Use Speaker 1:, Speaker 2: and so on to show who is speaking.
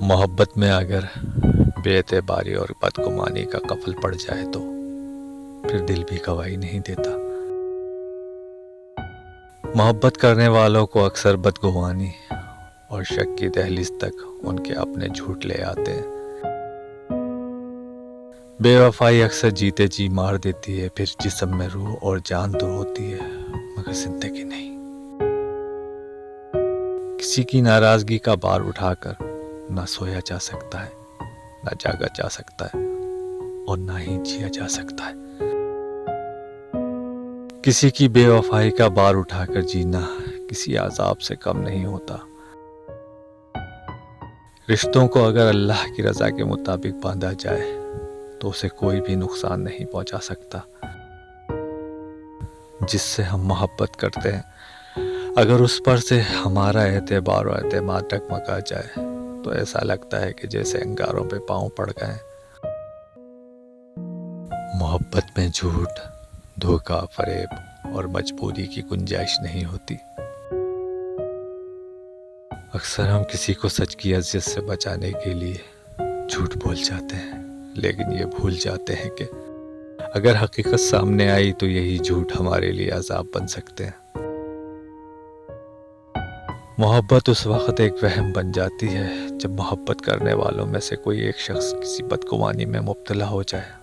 Speaker 1: محبت میں اگر بے اعتباری اور بدگمانی کا قفل پڑ جائے تو پھر دل بھی گواہی نہیں دیتا۔ محبت کرنے والوں کو اکثر بدگمانی اور شک کی دہلیز تک ان کے اپنے جھوٹ لے آتے ہیں۔ بے وفائی اکثر جیتے جی مار دیتی ہے، پھر جسم میں روح اور جان تو ہوتی ہے مگر زندگی نہیں۔ کسی کی ناراضگی کا بار اٹھا کر نہ سویا جا سکتا ہے، نہ جاگا جا سکتا ہے اور نہ ہی جیا جا سکتا ہے۔ کسی کی بے وفائی کا بار اٹھا کر جینا کسی عذاب سے کم نہیں ہوتا۔ رشتوں کو اگر اللہ کی رضا کے مطابق باندھا جائے تو اسے کوئی بھی نقصان نہیں پہنچا سکتا۔ جس سے ہم محبت کرتے ہیں اگر اس پر سے ہمارا اعتبار و اعتماد ڈگمگا جائے تو ایسا لگتا ہے کہ جیسے انگاروں پہ پاؤں پڑ گئے۔ محبت میں جھوٹ، دھوکہ، فریب اور مجبوری کی گنجائش نہیں ہوتی۔ اکثر ہم کسی کو سچ کی اذیت سے بچانے کے لیے جھوٹ بول جاتے ہیں، لیکن یہ بھول جاتے ہیں کہ اگر حقیقت سامنے آئی تو یہی جھوٹ ہمارے لیے عذاب بن سکتے ہیں۔ محبت اس وقت ایک وہم بن جاتی ہے جب محبت کرنے والوں میں سے کوئی ایک شخص کسی بدگمانی میں مبتلا ہو جائے۔